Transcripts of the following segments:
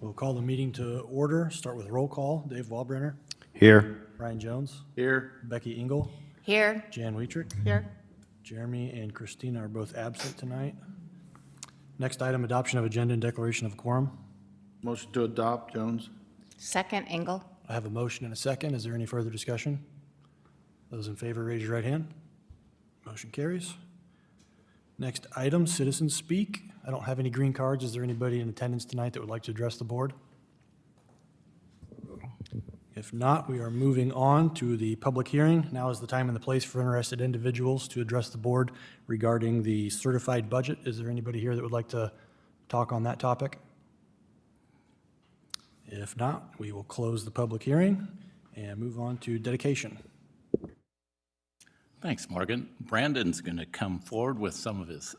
We'll call the meeting to order. Start with roll call. Dave Walbrenner, Here. Brian Jones, Here. Becky Engel, Here. Jan Wietrich. Here. Jeremy and Christina are both absent tonight. Next item, adoption of agenda and declaration of quorum. Motion to adopt, Jones. Second, Engel. I have a motion and a second. Is there any further discussion? Those in favor, raise your right hand. Motion carries. Next item, citizens speak. I don't have any green cards. Is there anybody in attendance tonight that would like to address the board? If not, we are moving on to the public hearing. Now is the time and the place for interested individuals to address the board regarding the certified budget. Is there anybody here that would like to talk on that topic? If not, we will close the public hearing and move on to dedication. Thanks, Morgan. Brandon's going to come forward with some of his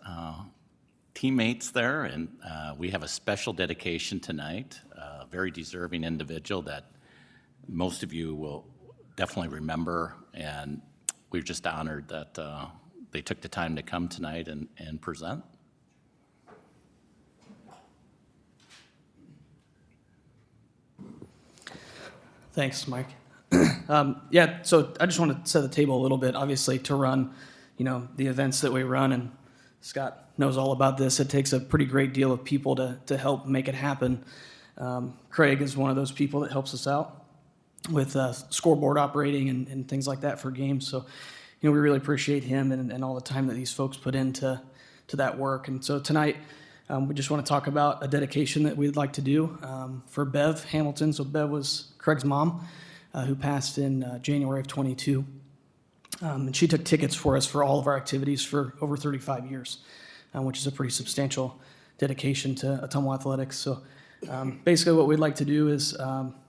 teammates there, and we have a special dedication tonight, a very deserving individual that most of you will definitely remember, and we're just honored that they took the time to come tonight and present. Thanks, Mike. Yeah, so I just want to set the table a little bit. Obviously, to run, the events that we run, and Scott knows all about this, it takes a pretty great deal of people to help make it happen. Craig is one of those people that helps us out with scoreboard operating and things like that for games. So, we really appreciate him and all the time that these folks put into that work. And so tonight, we just want to talk about a dedication that we'd like to do for Bev Hamilton. So Bev was Craig's mom, who passed in January of 22. And she took tickets for us for all of our activities for over 35 years, which is a pretty substantial dedication to Ottumwa athletics. So basically what we'd like to do is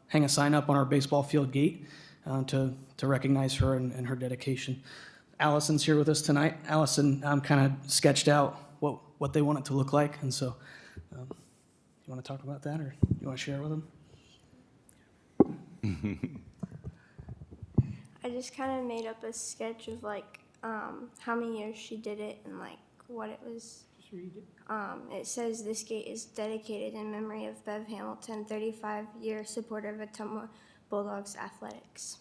hang a sign up on our baseball field gate to recognize her and her dedication. Allison's here with us tonight. Allison kind of sketched out what they want it to look like. And so you want to talk about that, or you want to share with them? I just kind of made up a sketch of how many years she did it and what it was. Just read it. It says this gate is dedicated in memory of Bev Hamilton, 35-year supporter of Ottumwa Bulldogs athletics.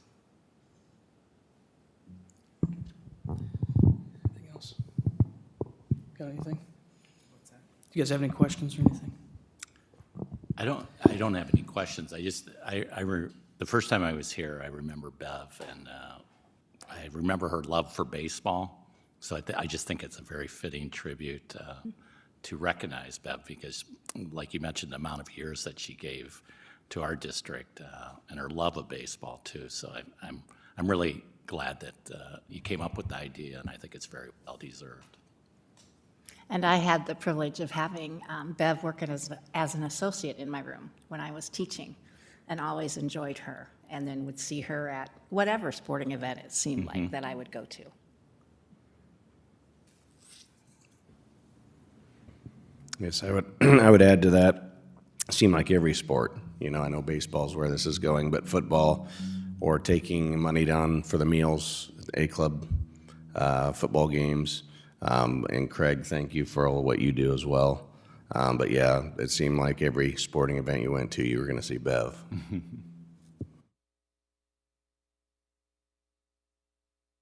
Anything else? Got anything? What's that? Do you guys have any questions or anything? I don't have any questions. The first time I was here, I remember Bev, and I remember her love for baseball. So I just think it's a very fitting tribute to recognize Bev, because, like you mentioned, the amount of years that she gave to our district and her love of baseball too. So I'm really glad that you came up with the idea, and I think it's very well deserved. And I had the privilege of having Bev working as an associate in my room when I was teaching, and always enjoyed her, and then would see her at whatever sporting event it seemed like that I would go to. Yes, I would add to that. It seemed like every sport, I know baseball's where this is going, but football or taking money down for the meals, A-club football games. And Craig, thank you for all of what you do as well. But yeah, it seemed like every sporting event you went to, you were going to see Bev.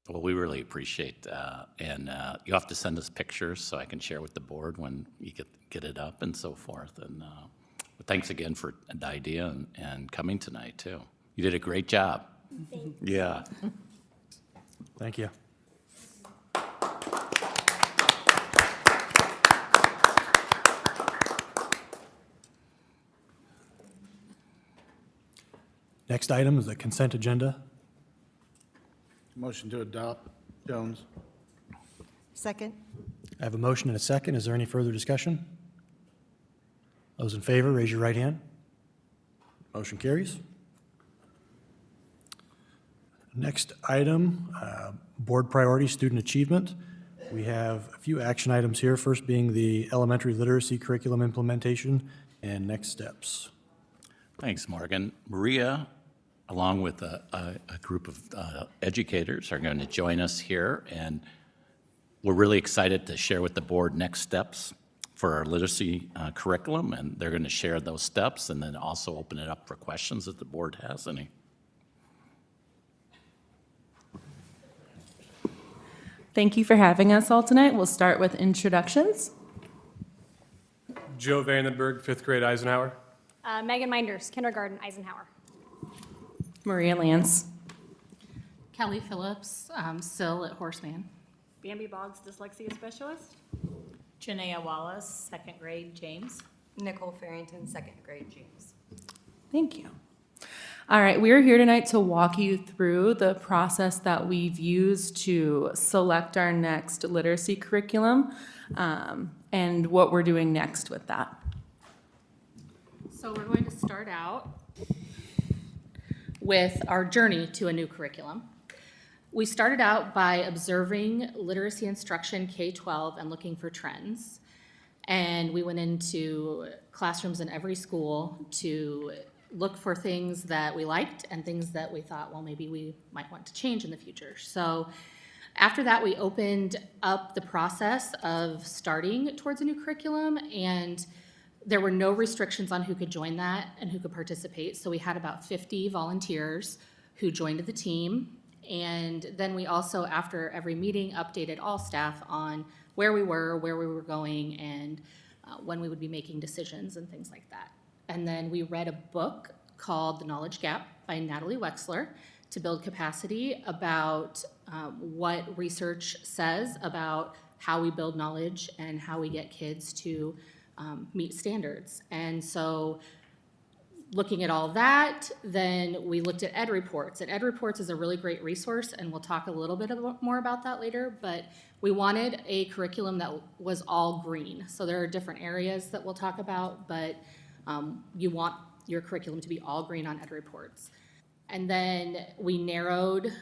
Well, we really appreciate, and you have to send us pictures so I can share with the board when you get it up and so forth. And but thanks again for the idea and coming tonight too. You did a great job. Thanks. Yeah. Thank you. Next item is the consent agenda. Motion to adopt, Jones. Second. I have a motion and a second. Is there any further discussion? Those in favor, raise your right hand. Motion carries. Next item, board priority, student achievement. We have a few action items here, first being the elementary literacy curriculum implementation and next steps. Thanks, Morgan. Maria, along with a group of educators, are going to join us here, and we're really excited to share with the board next steps for our literacy curriculum, and they're going to share those steps and then also open it up for questions if the board has any. Thank you for having us all tonight. We'll start with introductions. Joe Vandenberg, fifth grade Eisenhower. Megan Minders, kindergarten, Eisenhower. Maria Lance. Kelly Phillips, Sill at Horseman. Bambi Boggs, dyslexia specialist. Janaea Wallace, second grade, James. Nicole Farrington, second grade, James. Thank you. All right, we are here tonight to walk you through the process that we've used to select our next literacy curriculum and what we're doing next with that. So we're going to start out with our journey to a new curriculum. We started out by observing literacy instruction K-12 and looking for trends. And we went into classrooms in every school to look for things that we liked and things that we thought, well, maybe we might want to change in the future. So after that, we opened up the process of starting towards a new curriculum, and there were no restrictions on who could join that and who could participate. So we had about 50 volunteers who joined the team. And then we also, after every meeting, updated all staff on where we were going, and when we would be making decisions and things like that. And then we read a book called The Knowledge Gap by Natalie Wexler to build capacity about what research says about how we build knowledge and how we get kids to meet standards. And so looking at all that, then we looked at Ed Reports. And Ed Reports is a really great resource, and we'll talk a little bit more about that later, but we wanted a curriculum that was all green. So there are different areas that we'll talk about, but you want your curriculum to be all green on Ed Reports. And then we narrowed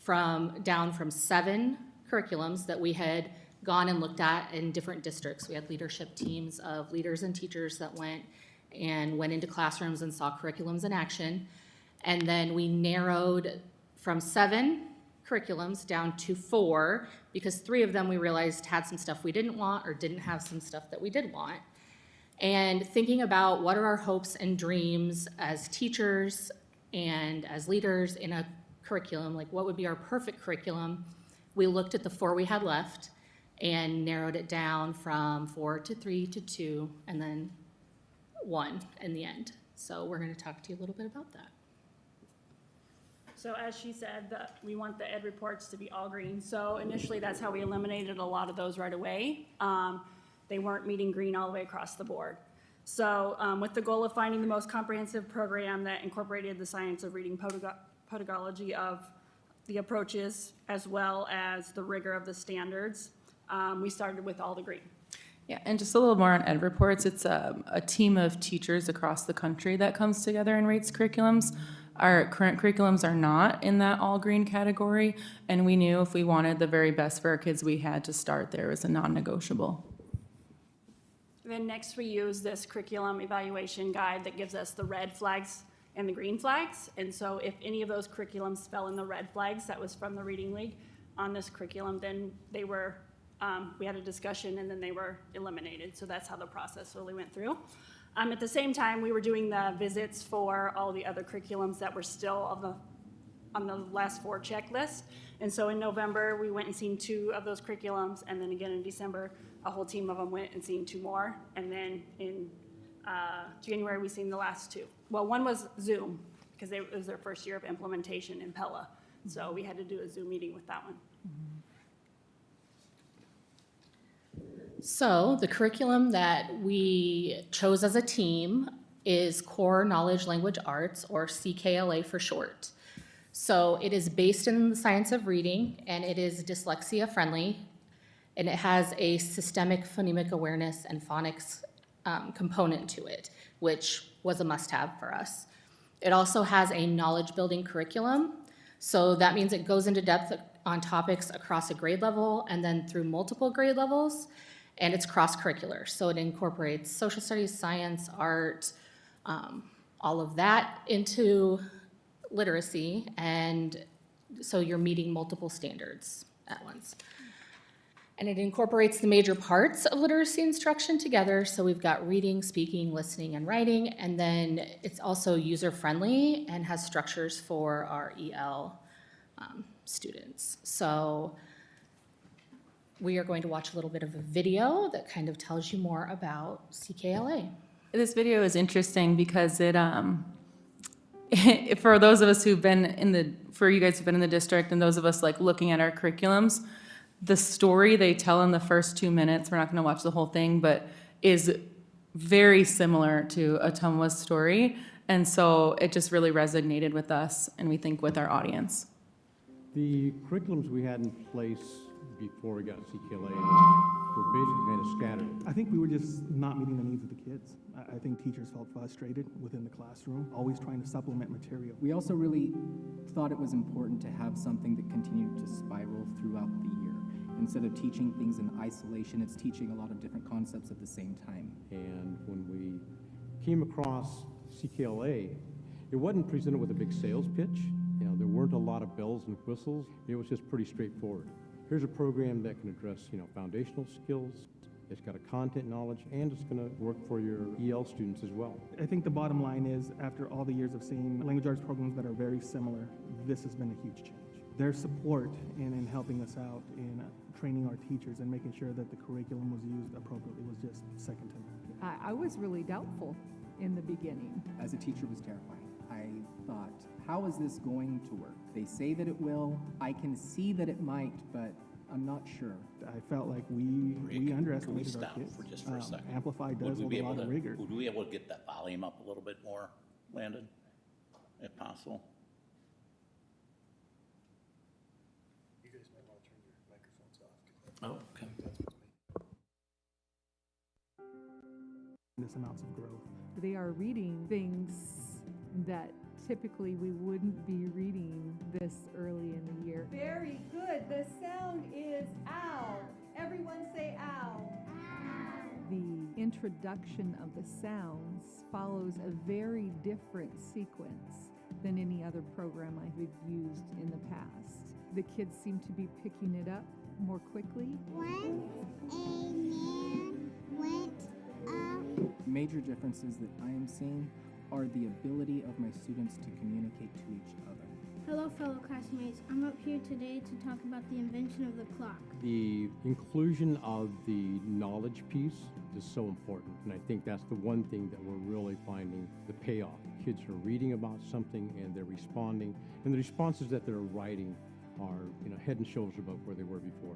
down from 7 curriculums that we had gone and looked at in different districts. We had leadership teams of leaders and teachers that went into classrooms and saw curriculums in action. And then we narrowed from 7 curriculums down to 4, because 3 of them we realized had some stuff we didn't want or didn't have some stuff that we did want. And thinking about what are our hopes and dreams as teachers and as leaders in a curriculum, like what would be our perfect curriculum, we looked at the 4 we had left and narrowed it down from 4 to 3 to 2, and then 1 in the end. So we're going to talk to you a little bit about that. So as she said, we want the Ed Reports to be all green. So initially, that's how we eliminated a lot of those right away. They weren't meeting green all the way across the board. So with the goal of finding the most comprehensive program that incorporated the science of reading pedagogy of the approaches as well as the rigor of the standards, we started with all the green. Yeah, and just a little more on Ed Reports. It's a team of teachers across the country that comes together and rates curriculums. Our current curriculums are not in that all green category, and we knew if we wanted the very best for our kids, we had to start there as a non-negotiable. Then next we use this curriculum evaluation guide that gives us the red flags and the green flags. And so if any of those curriculums fell in the red flags, that was from the Reading League on this curriculum, then they were, we had a discussion and then they were eliminated. So that's how the process really went through. At the same time, we were doing the visits for all the other curriculums that were still on the last 4 checklist. And so in November, we went and seen 2 of those curriculums, and then again in December, a whole team of them went and seen 2 more. And then in January, we seen the last 2. Well, one was Zoom, because it was their first year of implementation in Pella. So we had to do a Zoom meeting with that one. So the curriculum that we chose as a team is Core Knowledge Language Arts, or CKLA for short. So it is based in the science of reading, and it is dyslexia friendly, and it has a systemic phonemic awareness and phonics component to it, which was a must-have for us. It also has a knowledge building curriculum. So that means it goes into depth on topics across a grade level and then through multiple grade levels. And it's cross-curricular, so it incorporates social studies, science, art, all of that into literacy, and so you're meeting multiple standards at once. And it incorporates the major parts of literacy instruction together. So we've got reading, speaking, listening, and writing. And then it's also user-friendly and has structures for our EL students. So we are going to watch a little bit of a video that kind of tells you more about CKLA. This video is interesting because it, for those of us who've been for you guys who've been in the district and those of us like looking at our curriculums, the story they tell in the first 2 minutes, we're not gonna watch the whole thing, but is very similar to Ottumwa's story. And so it just really resonated with us and we think with our audience. The curriculums we had in place before we got CKLA were basically kind of scattered. I think we were just not meeting the needs of the kids. I think teachers felt frustrated within the classroom, always trying to supplement material. We also really thought it was important to have something that continued to spiral throughout the year. Instead of teaching things in isolation, it's teaching a lot of different concepts at the same time. And when we came across CKLA, it wasn't presented with a big sales pitch. You know, there weren't a lot of bells and whistles. It was just pretty straightforward. Here's a program that can address, foundational skills. It's got a content knowledge, and it's going to work for your EL students as well. I think the bottom line is, after all the years of seeing language arts programs that are very similar, this has been a huge change. Their support in helping us out in training our teachers and making sure that the curriculum was used appropriately was just second to none. I was really doubtful in the beginning. As a teacher, it was terrifying. I thought, how is this going to work? They say that it will. I can see that it might, but I'm not sure. I felt like we underestimated our kids. For just for a second? Amplify does hold a lot of rigor. Would we be able to get that volume up a little bit more, Landon, if possible? You guys might want to turn your microphones off. Oh, okay. This amounts of growth. They are reading things that typically we wouldn't be reading this early in the year. Very good. The sound is ow. Everyone say ow. The introduction of the sounds follows a very different sequence than any other program I've used in the past. The kids seem to be picking it up more quickly. Once a man went up. Major differences that I am seeing are the ability of my students to communicate to each other. Hello, fellow classmates. I'm up here today to talk about the invention of the clock. The inclusion of the knowledge piece is so important, and I think that's the one thing that we're really finding the payoff. Kids are reading about something and they're responding, and the responses that they're writing are, head and shoulders above where they were before.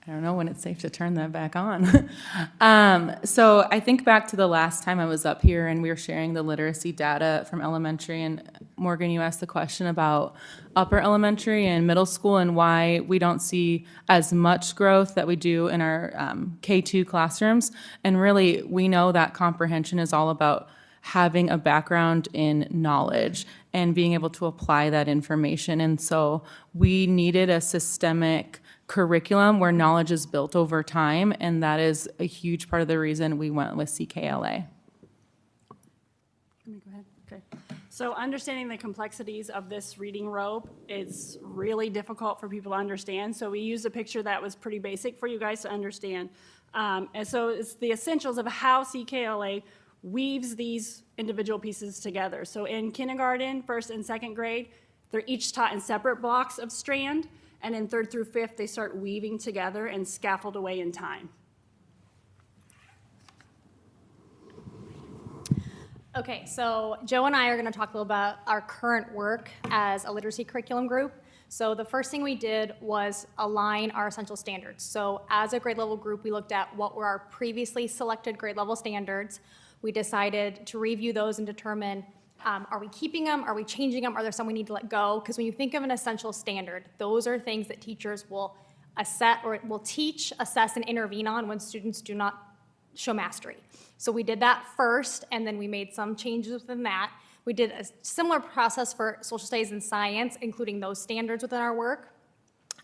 I don't know when it's safe to turn that back on. So I think back to the last time I was up here and we were sharing the literacy data from elementary, and Morgan, you asked the question about upper elementary and middle school and why we don't see as much growth that we do in our K2 classrooms. And really, we know that comprehension is all about having a background in knowledge and being able to apply that information. And so we needed a systemic curriculum where knowledge is built over time, and that is a huge part of the reason we went with CKLA. Let me go ahead. Okay. So understanding the complexities of this reading rope is really difficult for people to understand. So we used a picture that was pretty basic for you guys to understand. And so it's the essentials of how CKLA weaves these individual pieces together. So in kindergarten, first and second grade, they're each taught in separate blocks of strand. And in third through fifth, they start weaving together and scaffold away in time. Okay, so Joe and I are going to talk a little about our current work as a literacy curriculum group. So the first thing we did was align our essential standards. So as a grade level group, we looked at what were our previously selected grade level standards. We decided to review those and determine, are we keeping them? Are we changing them? Are there some we need to let go? Because when you think of an essential standard, those are things that teachers will assess or will teach, assess, and intervene on when students do not show mastery. So we did that first, and then we made some changes within that. We did a similar process for social studies and science, including those standards within our work.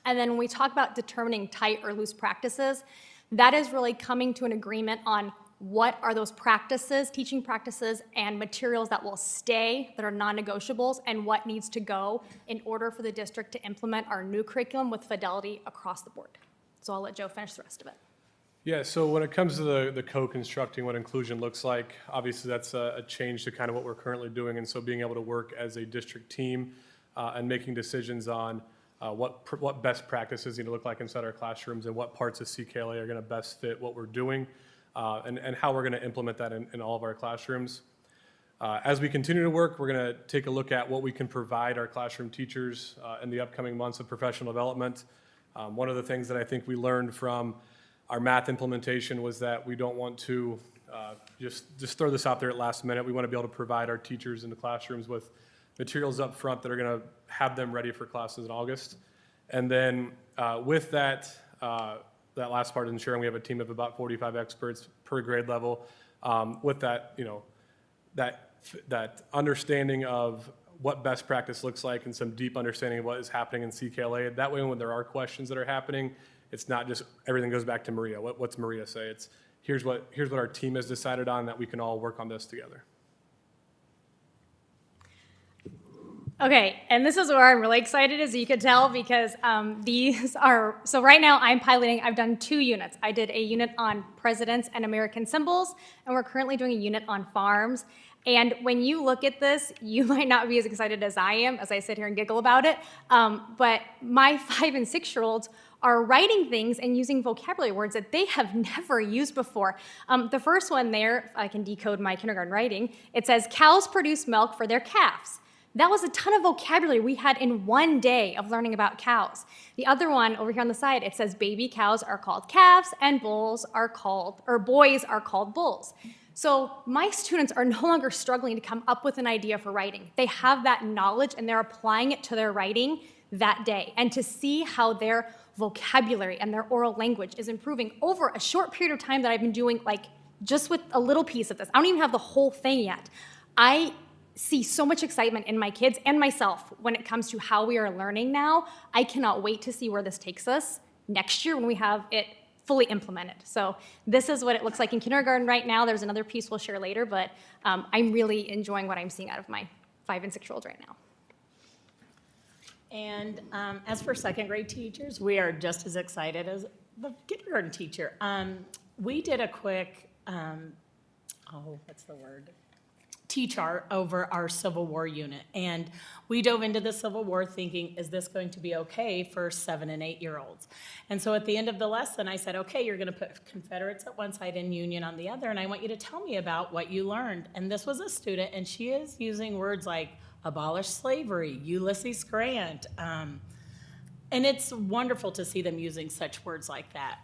And then when we talk about determining tight or loose practices, that is really coming to an agreement on what are those practices, teaching practices, and materials that will stay, that are non-negotiables, and what needs to go in order for the district to implement our new curriculum with fidelity across the board. So I'll let Joe finish the rest of it. Yeah, so when it comes to the co-constructing what inclusion looks like, obviously that's a change to kind of what we're currently doing. And so being able to work as a district team and making decisions on what best practices need to look like inside our classrooms and what parts of CKLA are going to best fit what we're doing and how we're going to implement that in all of our classrooms. As we continue to work, we're going to take a look at what we can provide our classroom teachers in the upcoming months of professional development. One of the things that I think we learned from our math implementation was that we don't want to just throw this out there at last minute. We want to be able to provide our teachers in the classrooms with materials up front that are going to have them ready for classes in August. And then with that last part of ensuring we have a team of about 45 experts per grade level. With that, you know, that understanding of what best practice looks like and some deep understanding of what is happening in CKLA. That way, when there are questions that are happening, it's not just everything goes back to Maria. What's Maria say? It's here's what our team has decided on, that we can all work on this together. Okay, and this is where I'm really excited, as you could tell, because these are, so right now I'm piloting, I've done 2 units. I did a unit on presidents and American symbols, and we're currently doing a unit on farms. And when you look at this, you might not be as excited as I am, as I sit here and giggle about it, but my 5 and 6-year-olds are writing things and using vocabulary words that they have never used before. The first one there, if I can decode my kindergarten writing, it says, cows produce milk for their calves. That was a ton of vocabulary we had in one day of learning about cows. The other one over here on the side, it says baby cows are called calves and boys are called bulls. So my students are no longer struggling to come up with an idea for writing. They have that knowledge and they're applying it to their writing that day. And to see how their vocabulary and their oral language is improving over a short period of time that I've been doing, like just with a little piece of this. I don't even have the whole thing yet. I see so much excitement in my kids and myself when it comes to how we are learning now. I cannot wait to see where this takes us next year when we have it fully implemented. So this is what it looks like in kindergarten right now. There's another piece we'll share later, but I'm really enjoying what I'm seeing out of my 5 and 6-year-olds right now. And as for second grade teachers, we are just as excited as the kindergarten teacher. We did a quick, T-chart over our Civil War unit. And we dove into the Civil War thinking, is this going to be okay for 7 and 8-year-olds? And so at the end of the lesson, I said, okay, you're going to put Confederates at one side and Union on the other, and I want you to tell me about what you learned. And this was a student, and she is using words like abolish slavery, Ulysses Grant. And it's wonderful to see them using such words like that.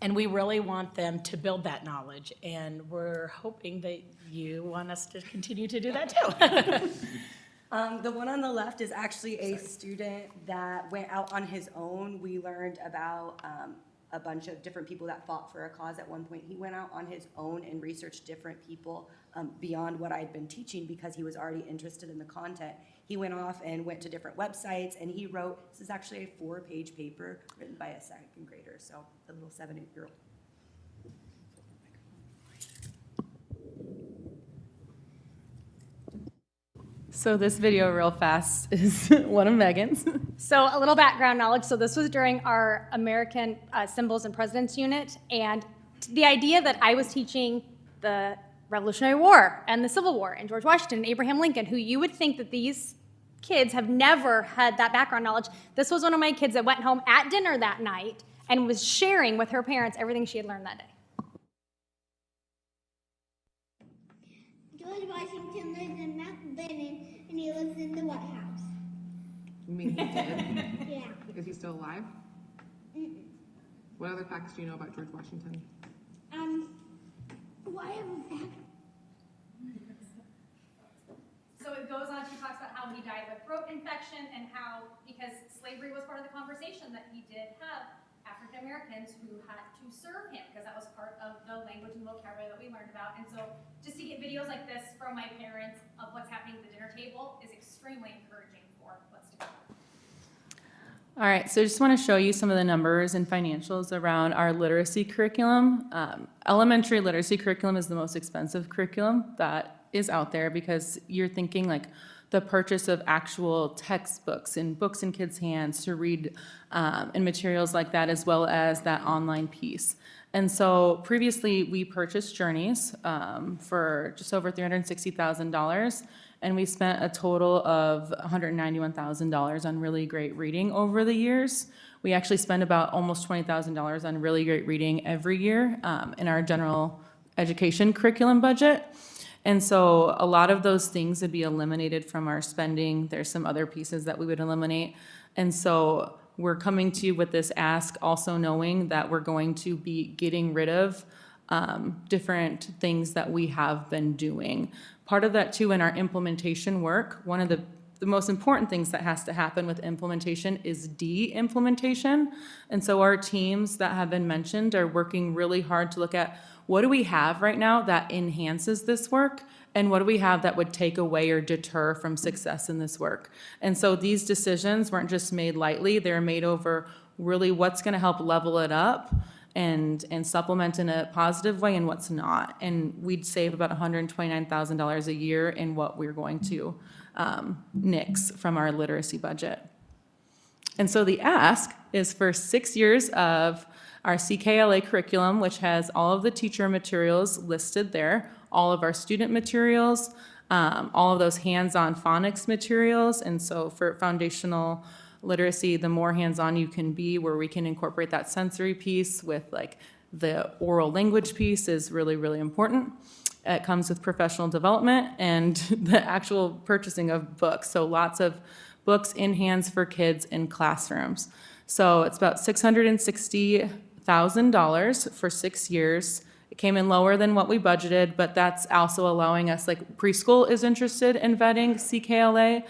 And we really want them to build that knowledge, and we're hoping that you want us to continue to do that too. The one on the left is actually a student that went out on his own. We learned about a bunch of different people that fought for a cause at one point. He went out on his own and researched different people beyond what I'd been teaching because he was already interested in the content. He went off and went to different websites, and he wrote, this is actually a 4-page paper written by a 2nd grader, so a little 7, 8-year-old. So this video real fast is one of Megan's. So a little background knowledge. So this was during our American Symbols and Presidents unit, and the idea that I was teaching the Revolutionary War and the Civil War and George Washington and Abraham Lincoln, who you would think that these kids have never had that background knowledge. This was one of my kids that went home at dinner that night and was sharing with her parents everything she had learned that day. George Washington lived in Mount Vernon, and he lives in the White House. You mean he did? Yeah. Is he still alive? Mm-mm. What other facts do you know about George Washington? Why have a fact? So it goes on, she talks about how he died of a throat infection and how, because slavery was part of the conversation, that he did have African Americans who had to serve him because that was part of the language and vocabulary that we learned about. And so just to get videos like this from my parents of what's happening at the dinner table is extremely encouraging for what's to come. All right, so I just want to show you some of the numbers and financials around our literacy curriculum. Elementary literacy curriculum is the most expensive curriculum that is out there because you're thinking like the purchase of actual textbooks and books in kids' hands to read and materials like that, as well as that online piece. And so previously, we purchased Journeys for just over $360,000, and we spent a total of $191,000 on really great reading over the years. We actually spend about almost $20,000 on really great reading every year in our general education curriculum budget. And so a lot of those things would be eliminated from our spending. There's some other pieces that we would eliminate. And so we're coming to you with this ask, also knowing that we're going to be getting rid of different things that we have been doing. Part of that too in our implementation work, one of the most important things that has to happen with implementation is de-implementation. And so our teams that have been mentioned are working really hard to look at what do we have right now that enhances this work, and what do we have that would take away or deter from success in this work. And so these decisions weren't just made lightly, they're made over really what's going to help level it up and supplement in a positive way and what's not. And we'd save about $129,000 a year in what we're going to nix from our literacy budget. And so the ask is for 6 years of our CKLA curriculum, which has all of the teacher materials listed there, all of our student materials, all of those hands-on phonics materials. And so for foundational literacy, the more hands-on you can be, where we can incorporate that sensory piece with like the oral language piece is really, really important. It comes with professional development and the actual purchasing of books. So lots of books in hands for kids in classrooms. So it's about $660,000 for 6 years. It came in lower than what we budgeted, but that's also allowing us, like preschool is interested in vetting CKLA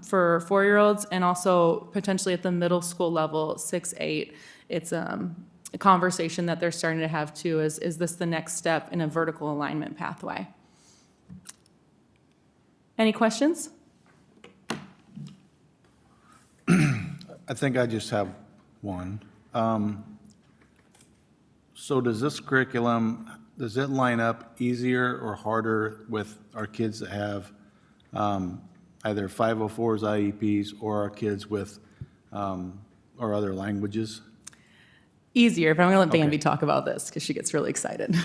for 4-year-olds, and also potentially at the middle school level, 6-8. It's a conversation that they're starting to have too, is this the next step in a vertical alignment pathway? Any questions? I think I just have one. So does this curriculum, does it line up easier or harder with our kids that have either 504s, IEPs, or our kids with or other languages? Easier, but I'm going to let Bambi talk about this because she gets really excited.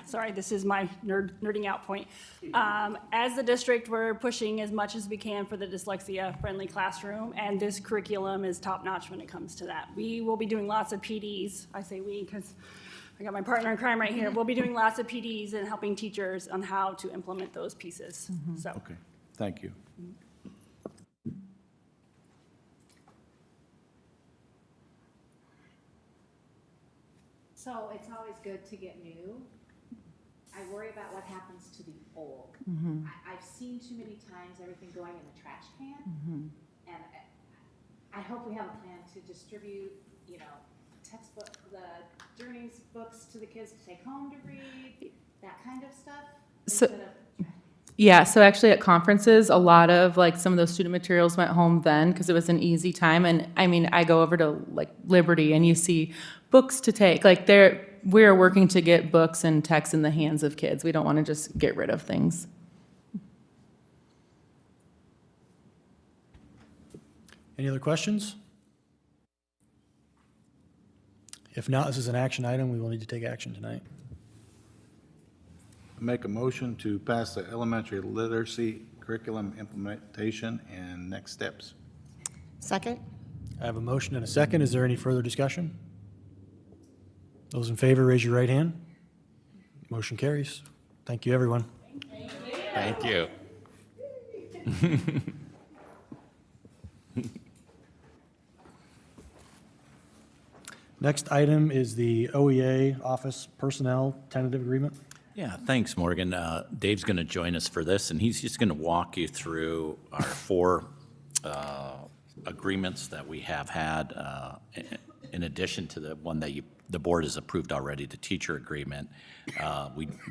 Sorry, this is my nerding out point. As the district, we're pushing as much as we can for the dyslexia-friendly classroom, and this curriculum is top-notch when it comes to that. We will be doing lots of PDs. I say we because I got my partner in crime right here. We'll be doing lots of PDs and helping teachers on how to implement those pieces. So. Okay, thank you. So it's always good to get new. I worry about what happens to the old. I've seen too many times everything going in the trash can. And I hope we have a plan to distribute, you know, textbook, the Journeys books to the kids to take home to read, that kind of stuff. So, instead of yeah, so actually at conferences, a lot of like some of those student materials went home then because it was an easy time. And I mean, I go over to like Liberty and you see books to take. Like we're working to get books and texts in the hands of kids. We don't want to just get rid of things. Any other questions? If not, this is an action item. We will need to take action tonight. Make a motion to pass the elementary literacy curriculum implementation and next steps. Second? I have a motion and a second. Is there any further discussion? Those in favor, raise your right hand. Motion carries. Thank you, everyone. Thank you. Next item is the OEA Office Personnel Tentative Agreement. Yeah, thanks, Morgan. Dave's going to join us for this, and he's just going to walk you through our 4 agreements that we have had, in addition to the one that the board has approved already, the teacher agreement.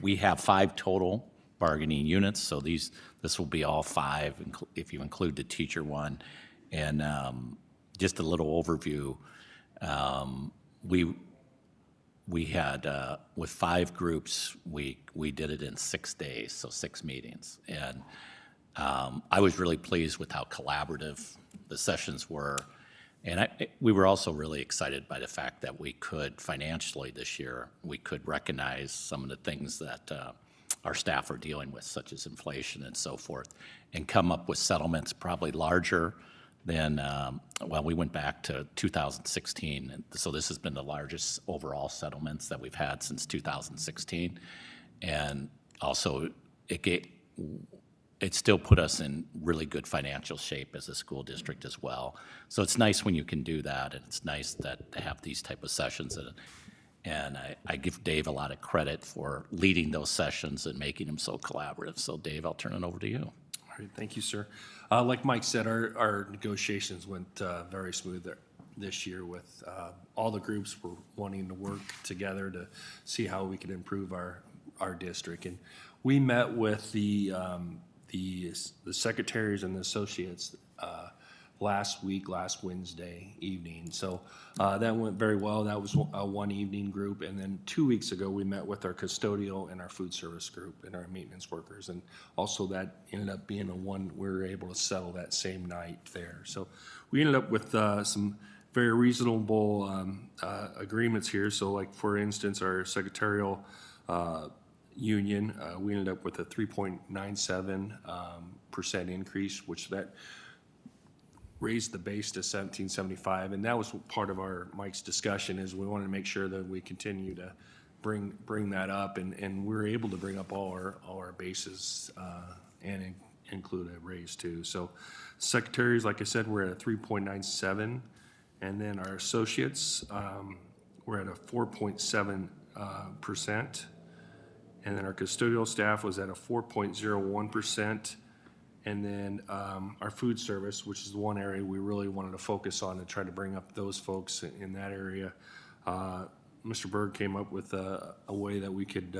We have 5 total bargaining units, so this will be all 5 if you include the teacher one. And just a little overview. We had, with 5 groups, we did it in 6 days, so 6 meetings. And I was really pleased with how collaborative the sessions were. And we were also really excited by the fact that we could financially this year, we could recognize some of the things that our staff are dealing with, such as inflation and so forth, and come up with settlements probably larger than, well, we went back to 2016. And so this has been the largest overall settlements that we've had since 2016. And also, it still put us in really good financial shape as a school district as well. So it's nice when you can do that, and it's nice to have these type of sessions. And I give Dave a lot of credit for leading those sessions and making them so collaborative. So Dave, I'll turn it over to you. All right, thank you, sir. Like Mike said, our negotiations went very smooth this year with all the groups were wanting to work together to see how we could improve our district. And we met with the secretaries and the associates last Wednesday evening. So that went very well. That was a one evening group. And then 2 weeks ago, we met with our custodial and our food service group and our maintenance workers. And also that ended up being we were able to settle that same night there. So we ended up with some very reasonable agreements here. So like, for instance, our secretarial union, we ended up with a 3.97% increase, which that raised the base to $17.75, and that was part of Mike's discussion, is we wanted to make sure that we continue to bring that up, and we're able to bring up all our bases and include a raise too. So secretaries, like I said, we're at a 3.97, and then our associates, we're at a 4.7%, and then our custodial staff was at a 4.01%. And then our food service, which is the one area we really wanted to focus on and try to bring up those folks in that area. Mr. Berg came up with a way that we could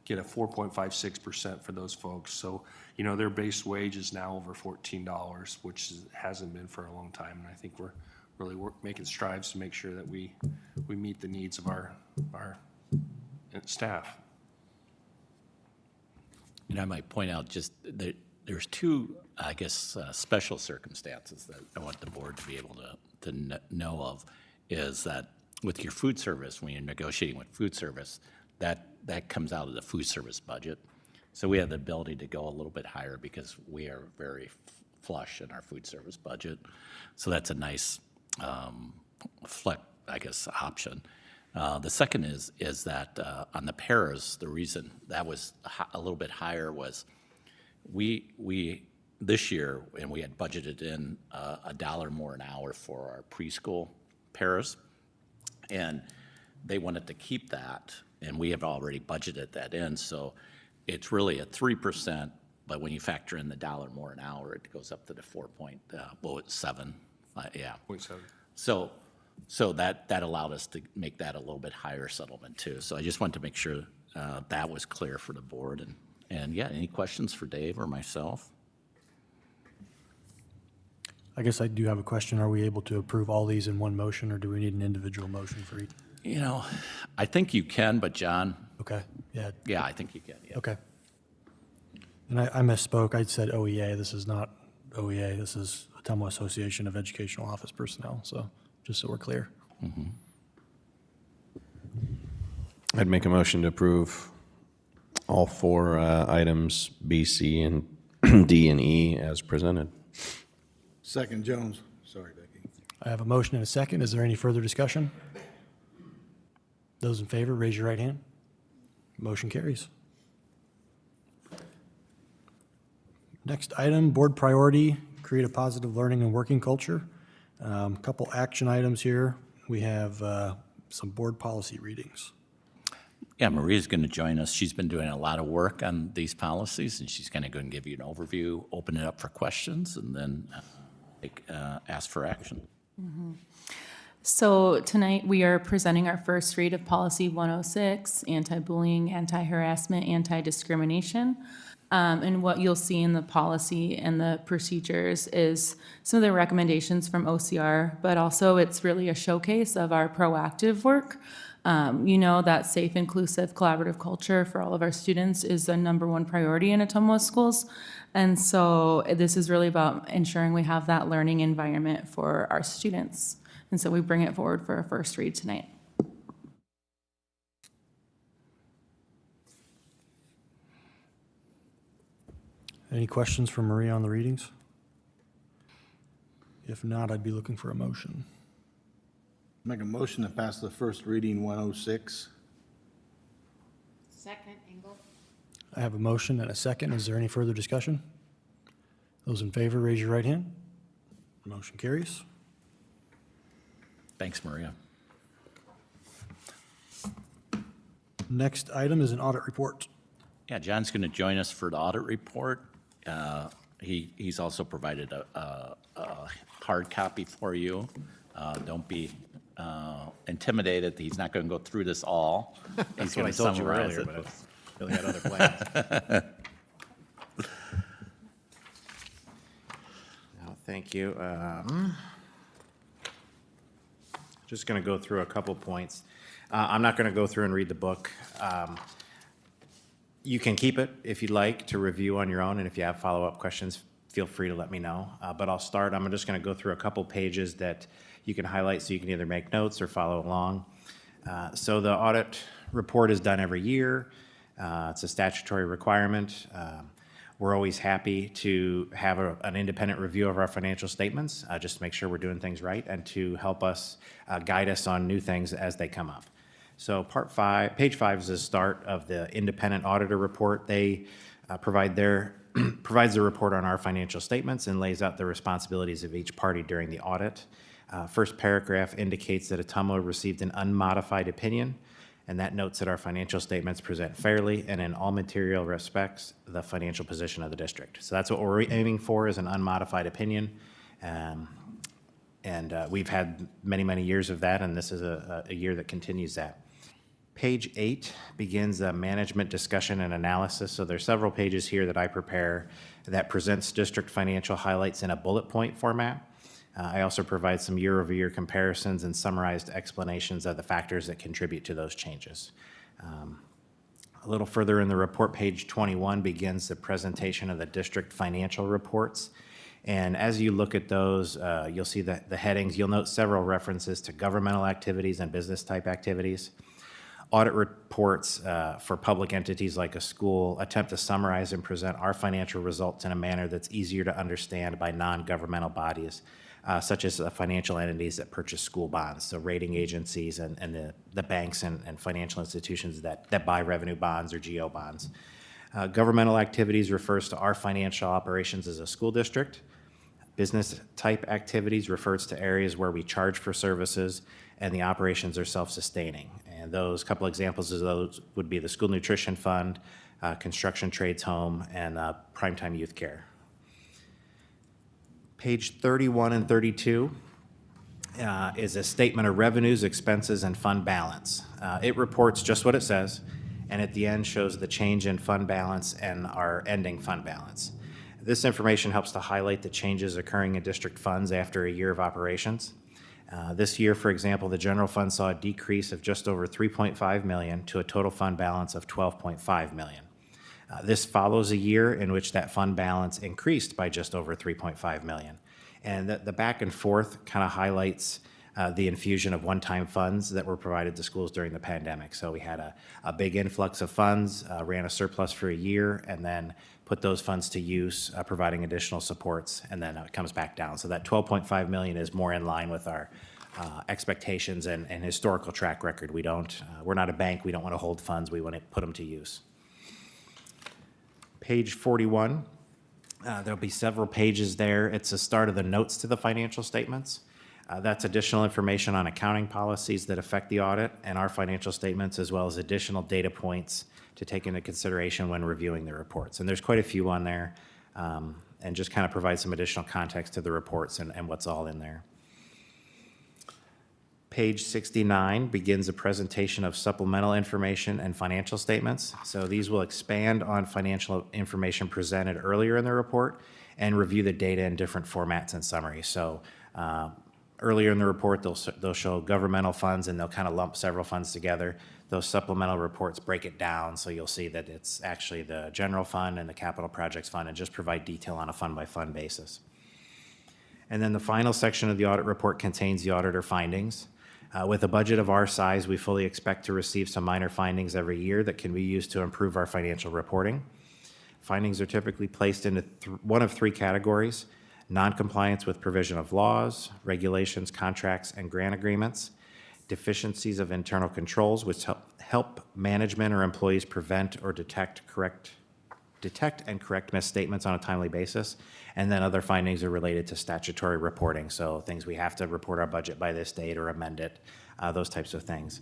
get a 4.56% for those folks. So, their base wage is now over $14, which hasn't been for a long time. And I think we're really making strides to make sure that we meet the needs of our staff. And I might point out just that there's 2, I guess, special circumstances that I want the board to be able to know of, is that with your food service, when you're negotiating with food service, that comes out of the food service budget. So we have the ability to go a little bit higher because we are very flush in our food service budget. So that's a nice option. The second is that on the paras, the reason that was a little bit higher was we this year, and we had budgeted in $1 more an hour for our preschool paras, and they wanted to keep that, and we have already budgeted that in, so it's really a 3%, but when you factor in the $1 more an hour, it goes up to the 4.7, yeah. 0.7. So that allowed us to make that a little bit higher settlement too. So I just wanted to make sure that was clear for the board. And yeah, any questions for Dave or myself? I guess I do have a question. Are we able to approve all these in one motion, or do we need an individual motion for each? I think you can, but John? Okay, yeah. Yeah, I think you can, yeah. Okay. And I misspoke. I said OEA. This is not OEA. This is Ottumwa Association of Educational Office Personnel, so just so we're clear. Mm-hmm. I'd make a motion to approve all 4 items, B, C, and D and E as presented. Second, Jones. Sorry, Becky. I have a motion and a second. Is there any further discussion? Those in favor, raise your right hand. Motion carries. Next item, board priority, create a positive learning and working culture. Couple action items here. We have some board policy readings. Yeah, Maria's going to join us. She's been doing a lot of work on these policies, and she's going to go and give you an overview, open it up for questions, and then ask for action. Mm-hmm. So tonight we are presenting our first read of Policy 106, Anti-Bullying, Anti-Harassment, Anti-Discrimination. And what you'll see in the policy and the procedures is some of the recommendations from OCR, but also it's really a showcase of our proactive work. You know that safe, inclusive, collaborative culture for all of our students is the #1 priority in Ottumwa schools. And so this is really about ensuring we have that learning environment for our students. And so we bring it forward for a first read tonight. Any questions for Maria on the readings? If not, I'd be looking for a motion. Make a motion to pass the first reading 106. Second, Engel. I have a motion and a second. Is there any further discussion? Those in favor, raise your right hand. Motion carries. Thanks, Maria. Next item is an audit report. Yeah, John's going to join us for the audit report. He's also provided a hard copy for you. Don't be intimidated. He's not going to go through this all. He's going to summarize it. But I really had other plans. No, thank you. Just going to go through a couple points. I'm not going to go through and read the book. You can keep it if you'd like to review on your own, and if you have follow-up questions, feel free to let me know. But I'll start. I'm just going to go through a couple pages that you can highlight so you can either make notes or follow along. So the audit report is done every year. It's a statutory requirement. We're always happy to have an independent review of our financial statements, just to make sure we're doing things right and to help us guide us on new things as they come up. So page 5 is the start of the independent auditor report. They provides the report on our financial statements and lays out the responsibilities of each party during the audit. First paragraph indicates that Ottumwa received an unmodified opinion, and that notes that our financial statements present fairly and in all material respects the financial position of the district. So that's what we're aiming for, is an unmodified opinion. We've had many, many years of that, and this is a year that continues that. Page 8 begins a management discussion and analysis. So there's several pages here that I prepare that presents district financial highlights in a bullet point format. I also provide some year-over-year comparisons and summarized explanations of the factors that contribute to those changes. A little further in the report, page 21 begins the presentation of the district financial reports. And as you look at those, you'll see that the headings, you'll note several references to governmental activities and business type activities. Audit reports for public entities like a school attempt to summarize and present our financial results in a manner that's easier to understand by non-governmental bodies, such as financial entities that purchase school bonds, so rating agencies and the banks and financial institutions that buy revenue bonds or GO bonds. Governmental activities refers to our financial operations as a school district. Business type activities refers to areas where we charge for services and the operations are self-sustaining. And those couple examples of those would be the School Nutrition Fund, Construction Trades Home, and Primetime Youth Care. Page 31 and 32 is a statement of revenues, expenses, and fund balance. It reports just what it says, and at the end shows the change in fund balance and our ending fund balance. This information helps to highlight the changes occurring in district funds after a year of operations. This year, for example, the general fund saw a decrease of just over $3.5 million to a total fund balance of $12.5 million. This follows a year in which that fund balance increased by just over $3.5 million. And the back and forth kind of highlights the infusion of one-time funds that were provided to schools during the pandemic. So we had a big influx of funds, ran a surplus for a year, and then put those funds to use, providing additional supports, and then it comes back down. So that $12.5 million is more in line with our expectations and historical track record. We're not a bank. We don't want to hold funds. We want to put them to use. Page 41, there'll be several pages there. It's the start of the notes to the financial statements. That's additional information on accounting policies that affect the audit and our financial statements, as well as additional data points to take into consideration when reviewing the reports. And there's quite a few on there, and just kind of provide some additional context to the reports and what's all in there. Page 69 begins a presentation of supplemental information and financial statements. So these will expand on financial information presented earlier in the report and review the data in different formats and summaries. So earlier in the report, they'll show governmental funds, and they'll kind of lump several funds together. Those supplemental reports break it down, so you'll see that it's actually the general fund and the capital projects fund, and just provide detail on a fund-by-fund basis. And then the final section of the audit report contains the auditor findings. With a budget of our size, we fully expect to receive some minor findings every year that can be used to improve our financial reporting. Findings are typically placed into one of three categories: noncompliance with provision of laws, regulations, contracts, and grant agreements; deficiencies of internal controls, which help management or employees prevent or detect and correct misstatements on a timely basis; and then other findings are related to statutory reporting, so things we have to report our budget by this date or amend it, those types of things.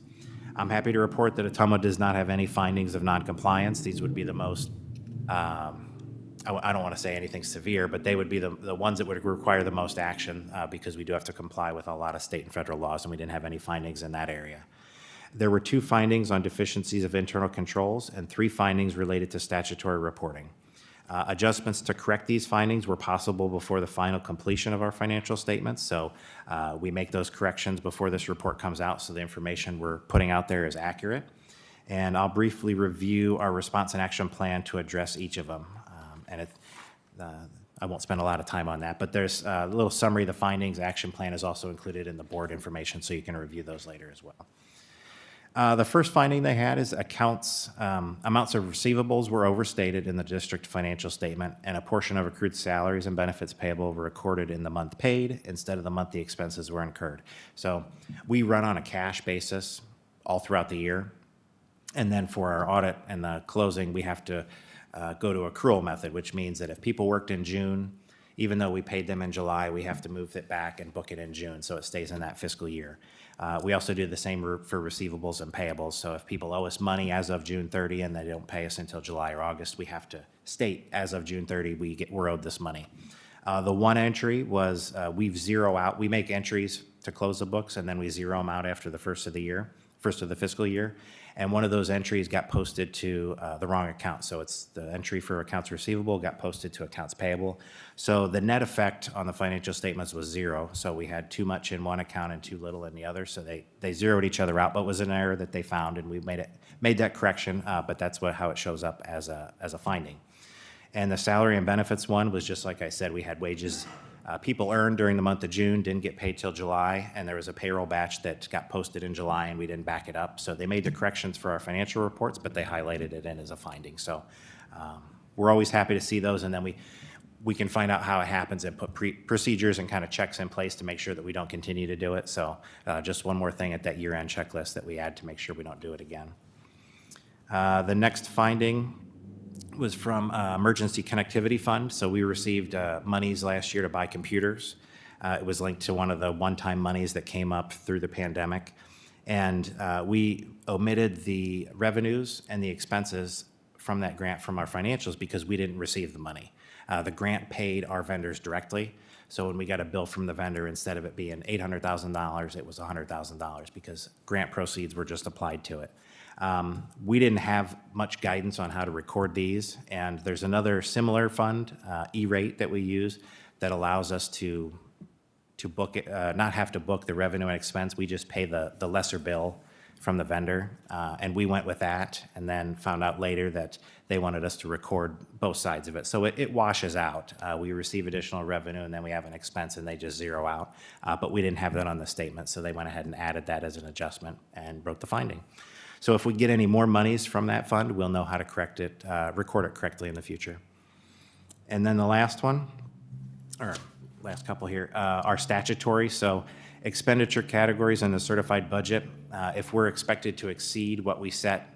I'm happy to report that Ottumwa does not have any findings of noncompliance. These would be the most, I don't want to say anything severe, but they would be the ones that would require the most action, because we do have to comply with a lot of state and federal laws, and we didn't have any findings in that area. There were 2 findings on deficiencies of internal controls and 3 findings related to statutory reporting. Adjustments to correct these findings were possible before the final completion of our financial statements, so we make those corrections before this report comes out, so the information we're putting out there is accurate. And I'll briefly review our response and action plan to address each of them. I won't spend a lot of time on that, but there's a little summary of the findings. Action plan is also included in the board information, so you can review those later as well. The first finding they had is amounts of receivables were overstated in the district financial statement, and a portion of accrued salaries and benefits payable were recorded in the month paid instead of the month the expenses were incurred. So we run on a cash basis all throughout the year, and then for our audit and the closing, we have to go to accrual method, which means that if people worked in June, even though we paid them in July, we have to move it back and book it in June, so it stays in that fiscal year. We also do the same for receivables and payables, so if people owe us money as of June 30 and they don't pay us until July or August, we have to state as of June 30 we're owed this money. The one entry was we make entries to close the books, and then we zero them out after the first of the fiscal year. And one of those entries got posted to the wrong account. So it's the entry for accounts receivable got posted to accounts payable. So the net effect on the financial statements was 0. So we had too much in one account and too little in the other. So they zeroed each other out, but it was an error that they found, and we made that correction. But that's how it shows up as a finding. And the salary and benefits one was just like I said. We had wages people earned during the month of June, didn't get paid till July, and there was a payroll batch that got posted in July, and we didn't back it up. So they made the corrections for our financial reports, but they highlighted it in as a finding. So we're always happy to see those, and then we can find out how it happens and put procedures and kind of checks in place to make sure that we don't continue to do it. So just one more thing at that year-end checklist that we add to make sure we don't do it again. The next finding was from Emergency Connectivity Fund. So we received monies last year to buy computers. It was linked to one of the one-time monies that came up through the pandemic. And we omitted the revenues and the expenses from that grant from our financials because we didn't receive the money. The grant paid our vendors directly. So when we got a bill from the vendor, instead of it being $800,000, it was $100,000 because grant proceeds were just applied to it. We didn't have much guidance on how to record these, and there's another similar fund, E-rate, that we use that allows us to book it, not have to book the revenue and expense. We just pay the lesser bill from the vendor, and we went with that, and then found out later that they wanted us to record both sides of it. So it washes out. We receive additional revenue, and then we have an expense, and they just zero out. But we didn't have that on the statement, so they went ahead and added that as an adjustment and wrote the finding. So if we get any more monies from that fund, we'll know how to correct it, record it correctly in the future. And then the last one, or last couple here, are statutory. So expenditure categories in the certified budget, if we're expected to exceed what we set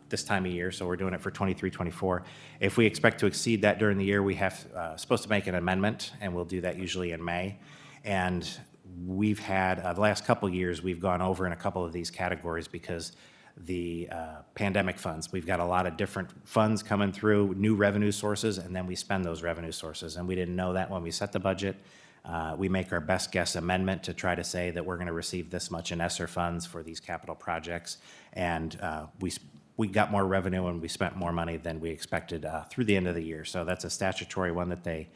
this time of year, so we're doing it for 23-24. If we expect to exceed that during the year, we have supposed to make an amendment, and we'll do that usually in May. And we've had, the last couple years, we've gone over in a couple of these categories because the pandemic funds. We've got a lot of different funds coming through, new revenue sources, and then we spend those revenue sources. And we didn't know that when we set the budget. We make our best guess amendment to try to say that we're going to receive this much in ESSER funds for these capital projects. And we got more revenue and we spent more money than we expected through the end of the year. So that's a statutory one that they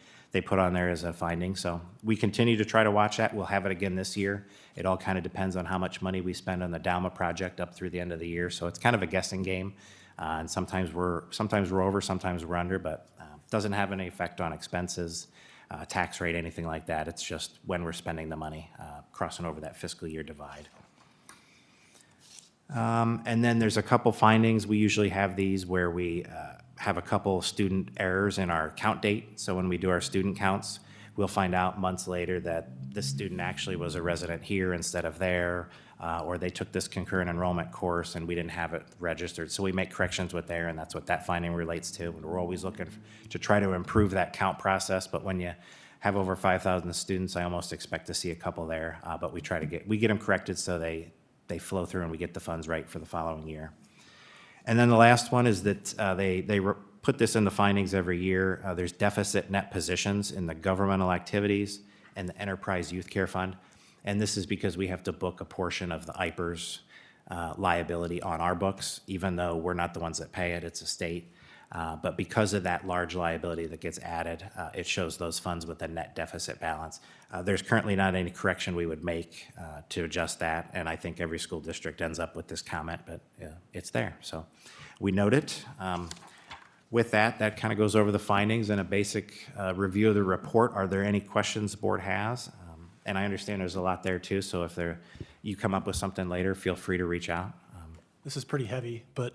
put on there as a finding. So we continue to try to watch that. We'll have it again this year. It all kind of depends on how much money we spend on the Dalma project up through the end of the year. So it's kind of a guessing game. And sometimes we're over, sometimes we're under, but doesn't have any effect on expenses, tax rate, anything like that. It's just when we're spending the money, crossing over that fiscal year divide. And then there's a couple findings. We usually have these where we have a couple student errors in our count date. So when we do our student counts, we'll find out months later that this student actually was a resident here instead of there, or they took this concurrent enrollment course and we didn't have it registered. So we make corrections with there, and that's what that finding relates to. And we're always looking to try to improve that count process, but when you have over 5,000 students, I almost expect to see a couple there, but we get them corrected so they flow through and we get the funds right for the following year. And then the last one is that they put this in the findings every year. There's deficit net positions in the governmental activities and the Enterprise Youth Care Fund. And this is because we have to book a portion of the IPERS liability on our books, even though we're not the ones that pay it, it's a state. But because of that large liability that gets added, it shows those funds with a net deficit balance. There's currently not any correction we would make to adjust that, and I think every school district ends up with this comment, but it's there. So we note it. With that kind of goes over the findings and a basic review of the report. Are there any questions the board has? And I understand there's a lot there too, so if you come up with something later, feel free to reach out. This is pretty heavy, but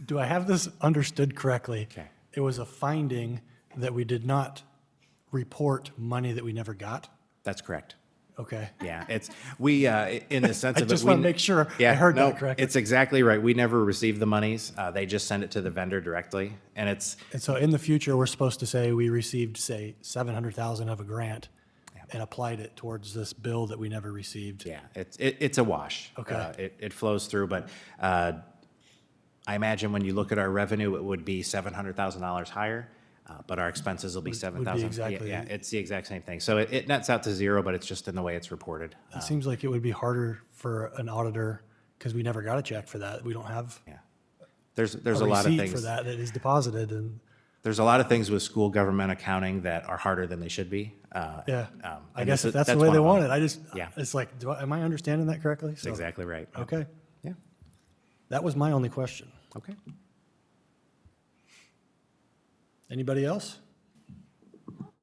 do I have this understood correctly? Okay. It was a finding that we did not report money that we never got? That's correct. Okay. Yeah, in the sense I of it. just want to make sure I heard that correctly. It's exactly right. We never receive the monies. They just send it to the vendor directly, and it's. And so in the future, we're supposed to say we received, say, 700,000 of a grant and applied it towards this bill that we never received. Yeah, it's a wash. Okay. It flows through, but I imagine when you look at our revenue, it would be $700,000 higher, but our expenses will be 7,000. exactly- Yeah, it's the exact same thing. So it nets out to zero, but it's just in the way it's reported. It seems like it would be harder for an auditor because we never got a check for that. We don't have There's a lot of receipt things. for that is deposited, and There's a lot of things with school government accounting that are harder than they should be. I and guess this if that's the one way of they them. want it, Yeah. it's like, am I understanding that correctly? That's exactly right. Okay. Yeah. That was my only question. Okay. Anybody else?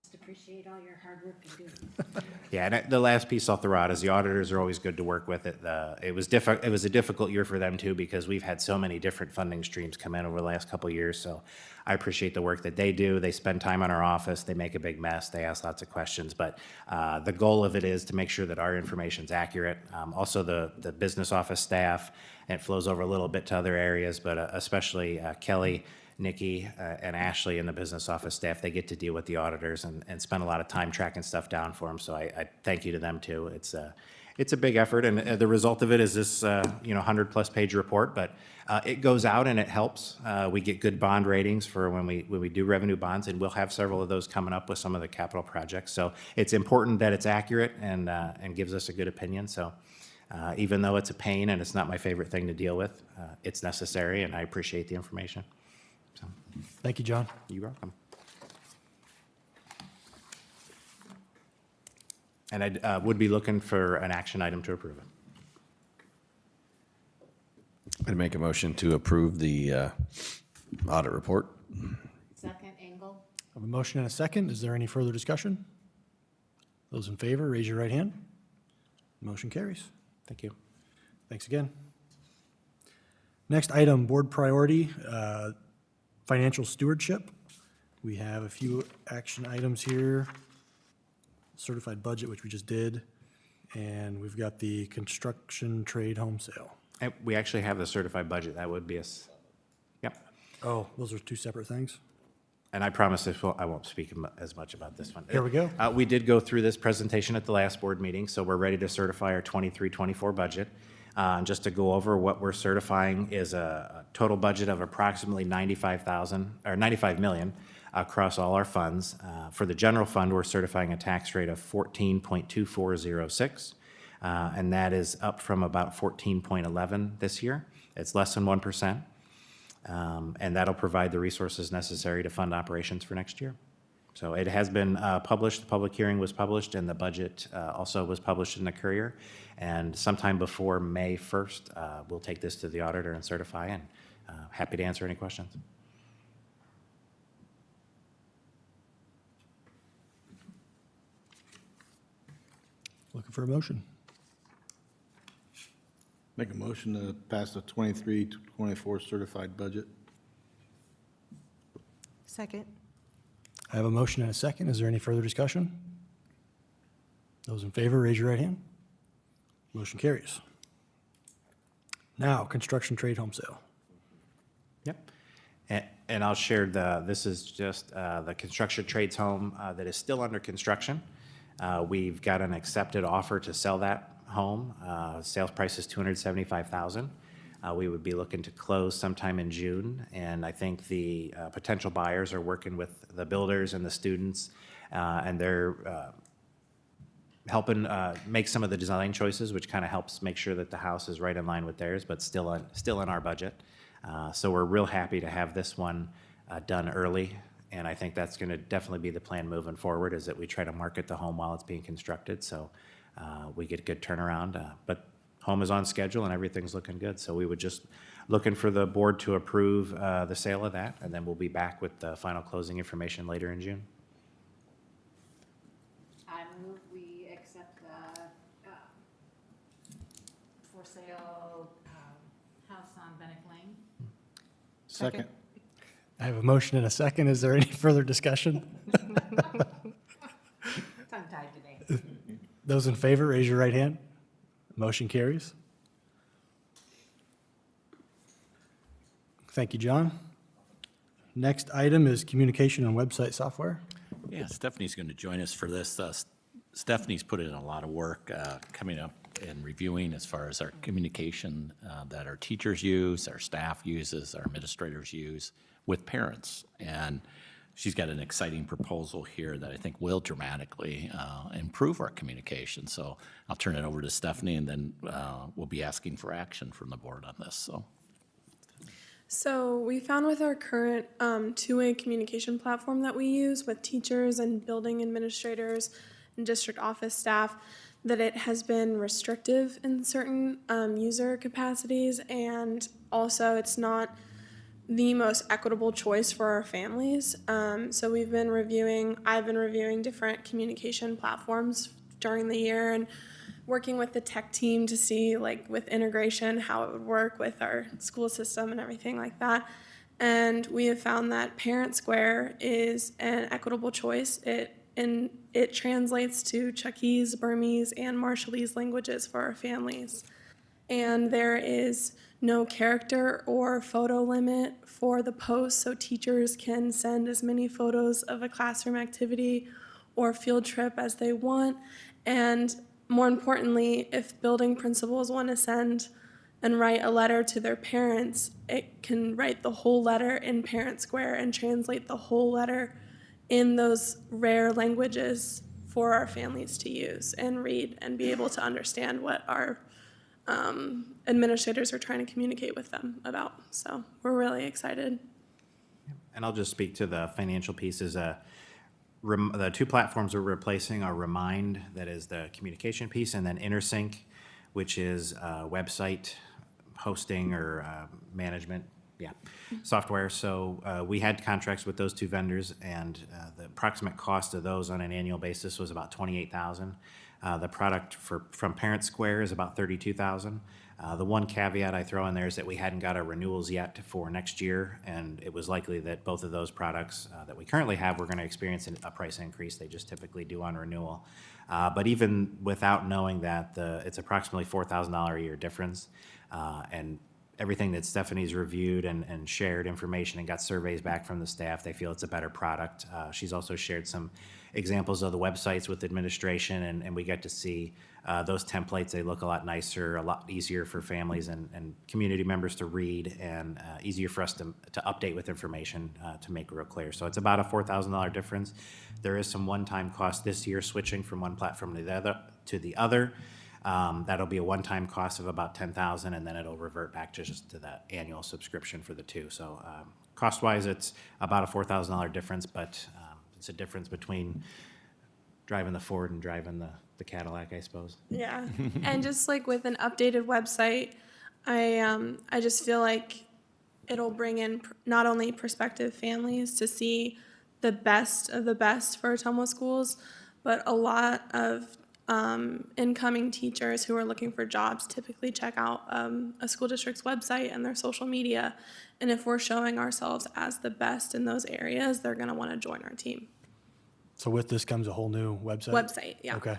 Just appreciate all your hard work and doing. Yeah, and the last piece I'll throw out is the auditors are always good to work with. It was a difficult year for them too, because we've had so many different funding streams come in over the last couple of years. So I appreciate the work that they do. They spend time on our office. They make a big mess. They ask lots of questions. But the goal of it is to make sure that our information's accurate. Also, the business office staff, and it flows over a little bit to other areas, but especially Kelly, Nikki, and Ashley in the business office staff, they get to deal with the auditors and spend a lot of time tracking stuff down for them. So I thank you to them too. It's a big effort, and the result of it is this 100+ page report, but it goes out and it helps. We get good bond ratings for when we do revenue bonds, and we'll have several of those coming up with some of the capital projects. So it's important that it's accurate and gives us a good opinion. So even though it's a pain and it's not my favorite thing to deal with, it's necessary, and I appreciate the information. So, Thank you, John. you're welcome. And I would be looking for an action item to approve it. I'd make a motion to approve the audit report. Second, Engel. I have a motion and a second. Is there any further discussion? Those in favor, raise your right hand. Motion carries. Thank you. Thanks again. Next item, board priority, financial stewardship. We have a few action items here. Certified budget, which we just did, and we've got the construction trade home sale. And we actually have the certified budget. That would be yep. Oh, those are two separate things? And I promise I won't speak as much about this one. Here we go. We did go through this presentation at the last board meeting, so we're ready to certify our 23-24 budget. Just to go over what we're certifying is a total budget of approximately $95 million. across all our funds. For the general fund, we're certifying a tax rate of 14.2406, and that is up from about 14.11 this year. It's less than 1%, and that'll provide the resources necessary to fund operations for next year. So it has been published, the public hearing was published, and the budget also was published in the Courier. And sometime before May 1st, we'll take this to the auditor and certify, and happy to answer any questions. Looking for a motion. Make a motion to pass the 23-24 certified budget. Second. I have a motion and a second. Is there any further discussion? Those in favor, raise your right hand. Motion carries. Now, construction trade home sale. Yep. And I'll share this is just the construction trades home that is still under construction. We've got an accepted offer to sell that home. Sales price is $275,000. We would be looking to close sometime in June, and I think the potential buyers are working with the builders and the students, and they're helping make some of the design choices, which kind of helps make sure that the house is right in line with theirs, but still in our budget. So we're real happy to have this one done early, and I think that's going to definitely be the plan moving forward, is that we try to market the home while it's being constructed, so we get a good turnaround. But home is on schedule and everything's looking good, so we would just looking for the board to approve the sale of that, and then we'll be back with the final closing information later in June. I move we accept the for sale house on Bennick Lane. Second. I have a motion and a second. Is there any further discussion? Tongue-tied today. Those in favor, raise your right hand. Motion carries. Thank you, John. Next item is communication and website software. Yeah, Stephanie's going to join us for this. Stephanie's put in a lot of work coming up and reviewing as far as our communication that our teachers use, our staff uses, our administrators use with parents. And she's got an exciting proposal here that I think will dramatically improve our communication. So I'll turn it over to Stephanie, and then we'll be asking for action from the board on this. So we found with our current two-way communication platform that we use with teachers and building administrators and district office staff that it has been restrictive in certain user capacities, and also it's not the most equitable choice for our families. So I've been reviewing different communication platforms during the year and working with the tech team to see, like, with integration, how it would work with our school system and everything like that. And we have found that Parent Square is an equitable choice. It translates to Chuckese, Burmese, and Marshallese languages for our families. And there is no character or photo limit for the post, so teachers can send as many photos of a classroom activity or field trip as they want. And more importantly, if building principals want to send and write a letter to their parents, it can write the whole letter in Parent Square and translate the whole letter in those rare languages for our families to use and read and be able to understand what our administrators are trying to communicate with them about. So we're really excited. And I'll just speak to the financial pieces. The two platforms we're replacing are Remind, that is the communication piece, and then InterSync, which is website hosting or management software. So we had contracts with those two vendors, and the approximate cost of those on an annual basis was about $28,000. The product from Parent Square is about $32,000. The one caveat I throw in there is that we hadn't got our renewals yet for next year, and it was likely that both of those products that we currently have were going to experience a price increase. They just typically do on renewal. But even without knowing that, it's approximately $4,000 a year difference. And everything that Stephanie's reviewed and shared information and got surveys back from the staff, they feel it's a better product. She's also shared some examples of the websites with administration, and we get to see those templates. They look a lot nicer, a lot easier for families and community members to read, and easier for us to update with information to make it real clear. So it's about a $4,000 difference. There is some one-time cost this year switching from one platform to the other. That'll be a one-time cost of about $10,000, and then it'll revert back to just to that annual subscription for the two. So cost-wise, it's about a $4,000 difference, but it's a difference between driving the Ford and driving the Cadillac, I suppose. Yeah, and just like with an updated website, I just feel like it'll bring in not only prospective families to see the best of the best for Ottumwa schools, but a lot of incoming teachers who are looking for jobs typically check out a school district's website and their social media. And if we're showing ourselves as the best in those areas, they're going to want to join our team. So with this comes a whole new website? Website, yeah. Okay.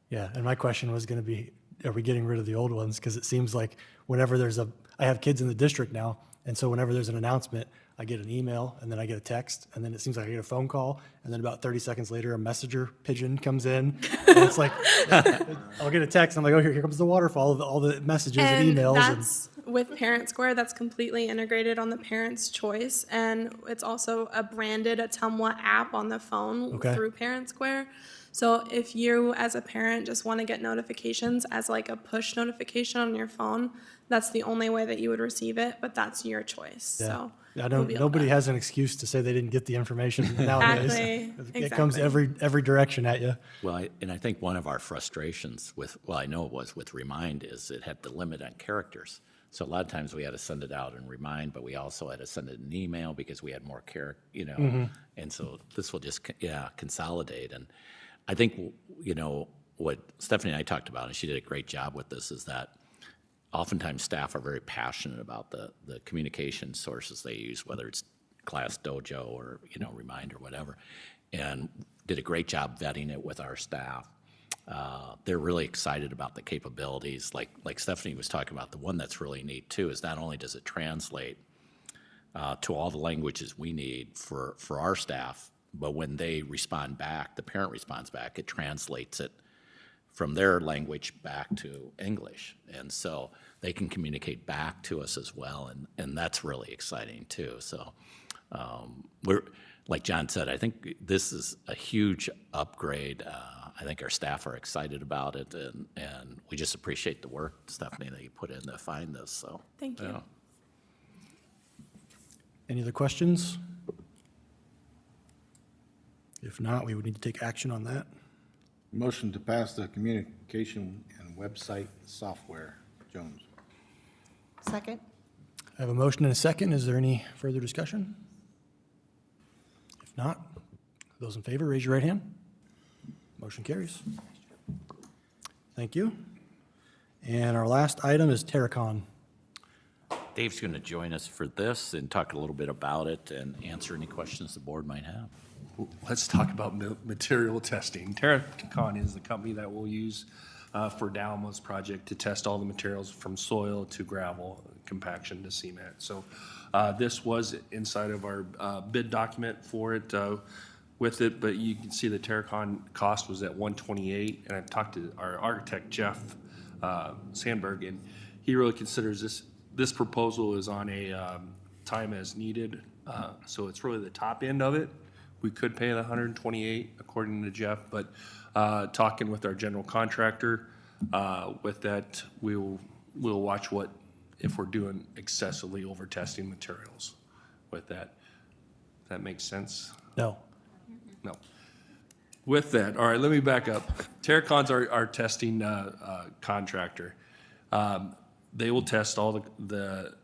Yeah, and my question was going to be, are we getting rid of the old ones? Because it seems like whenever I have kids in the district now, and so whenever there's an announcement, I get an email, and then I get a text, and then it seems like I get a phone call, and then about 30 seconds later, a messenger pigeon comes in, and it's like, I'll get a text, I'm like, oh, here comes the waterfall of all the messages and emails. That's with Parent Square, that's completely integrated on the Parent's Choice, and it's also a branded Ottumwa app on the phone through Parent Square. So if you, as a parent, just want to get notifications as like a push notification on your phone, that's the only way that you would receive it, but that's your choice. Yeah. So I know nobody has an excuse to say they didn't get the information nowadays. Exactly. It comes every direction at you. Well, I think one of our frustrations with, well, I know it was with Remind, is it had the limit on characters. So a lot of times we had to send it out and Remind, but we also had to send it in email because we had more and so this will just, consolidate. And I think, what Stephanie and I talked about, and she did a great job with this, is that oftentimes staff are very passionate about the communication sources they use, whether it's Class Dojo or, Remind or whatever, and did a great job vetting it with our staff. They're really excited about the capabilities. Like Stephanie was talking about, the one that's really neat too is not only does it translate to all the languages we need for our staff, but when they respond back, the parent responds back, it translates it from their language back to English. And so they can communicate back to us as well, and that's really exciting too. So we're, like John said, I think this is a huge upgrade. I think our staff are excited about it, and we just appreciate the work, Stephanie, that you put in to find this. So thank you. Any other questions? If not, we would need to take action on that. Motion to pass the communication and website software. Jones. Second. I have a motion and a second. Is there any further discussion? If not, those in favor, raise your right hand. Motion carries. Thank you. And our last item is Terracon. Dave's going to join us for this and talk a little bit about it and answer any questions the board might have. Let's talk about material testing. Terracon is the company that we'll use for Dalma's project to test all the materials from soil to gravel, compaction to cement. So this was inside of our bid document for it with it, but you can see the Terracon cost was at $128, and I talked to our architect, Jeff Sandberg, and he really considers this proposal is on a time as needed, so it's really the top end of it. We could pay the $128 according to Jeff, but talking with our general contractor, with that, we'll watch if we're doing excessively over testing materials with that. That makes sense? No. No. With that, all right, let me back up. Terracon's our testing contractor. They will test all the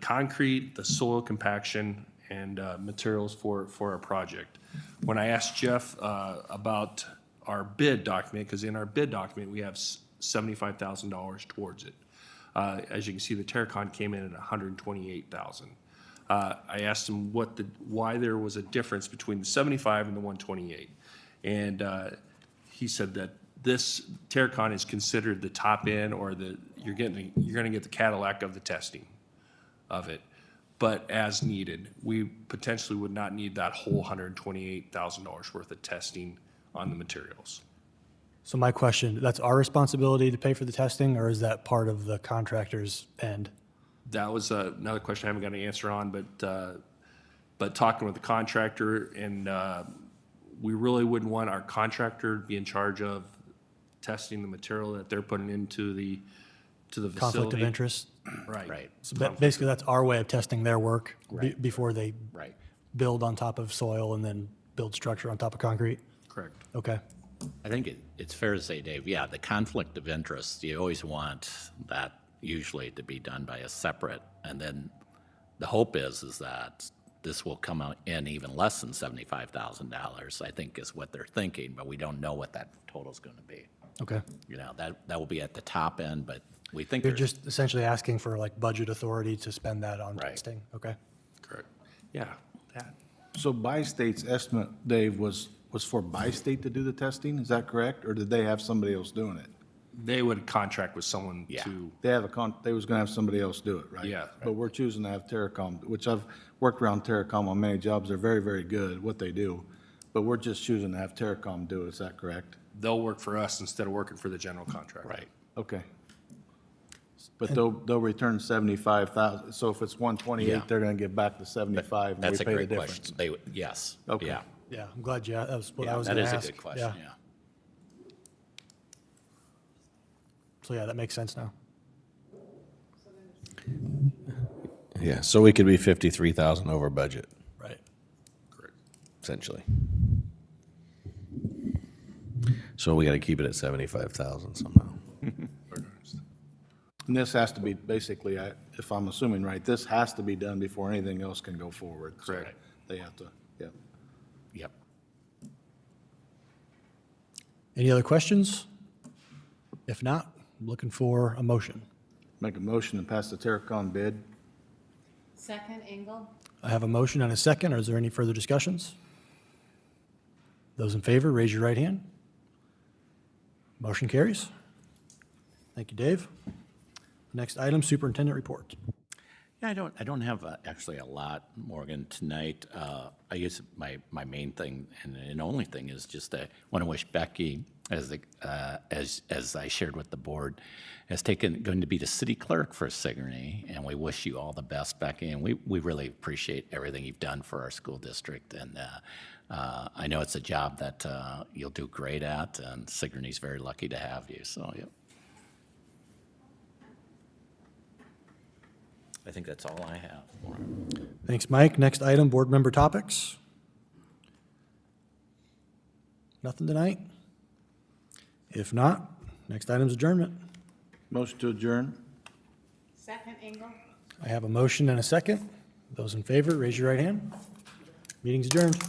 concrete, the soil compaction, and materials for our project. When I asked Jeff about our bid document, because in our bid document we have $75,000 towards it. As you can see, the Terracon came in at $128,000. I asked him why there was a difference between the 75 and the 128, and he said that this Terracon is considered the top end, or you're going to get the Cadillac of the testing. of it, but as needed. We potentially would not need that whole $128,000 worth of testing on the materials. So my question, that's our responsibility to pay for the testing, or is that part of the contractor's end? That was another question I haven't got an answer on, but talking with the contractor, and we really wouldn't want our contractor to be in charge of testing the material that they're putting into the facility. Conflict of interest? Right. So basically, that's our way of testing their work before they Right. build on top of soil and then build structure on top of concrete? Correct. Okay. I think it's fair to say, Dave, yeah, the conflict of interest, you always want that usually to be done by a separate, and then the hope is that this will come out in even less than $75,000, I think is what they're thinking, but we don't know what that total's going to be. Okay. You know, that will be at the top end, but we think You're there's- just essentially asking for like budget authority to spend that on testing? Okay. Correct. Yeah, that. So Bi-State's estimate, Dave, was for Bi-State to do the testing, is that correct? Or did they have somebody else doing it? They would contract with someone to, They was gonna have somebody else do it, right? Yeah. But we're choosing to have Terracom, which I've worked around Terracom on many jobs. They're very, very good at what they do. But we're just choosing to have Terracom do it, is that correct? they'll work for us instead of working for the general contractor. Right. Okay. But they'll return 75,000, so if it's Yeah. 128, they're gonna give back the 75 and we That's a pay the great difference. question. They would, yes. Okay. Yeah. Yeah, I'm glad you, that was what I Yeah, was that going to is a ask. good question, yeah. So yeah, that makes sense now. Yeah, so we could be 53,000 over budget, Right. essentially. So we got to keep it at 75,000 somehow. And this has to be, basically, if I'm assuming right, this has to be done before anything else can go forward. So Correct. They have to, yeah. Yep. Any other questions? If not, I'm looking for a motion. Make a motion to pass the Terracom bid. Second, Engel? I have a motion and a second. Is there any further discussions? Those in favor, raise your right hand. Motion carries. Thank you, Dave. Next item, superintendent report. Yeah, I don't have actually a lot, Morgan, tonight. I guess my main thing and only thing is just I want to wish Becky, as I shared with the board, going to be the city clerk for Sigourney, and we wish you all the best, Becky, and we really appreciate everything you've done for our school district, and I know it's a job that you'll do great at, and Sigourney's very lucky to have you, so, yeah. I think that's all I have. Thanks, Mike. Next item, board member topics. Nothing tonight? If not, next item's adjournment. Motion to adjourn. Second, Engel? I have a motion and a second. Those in favor, raise your right hand. Meeting's adjourned.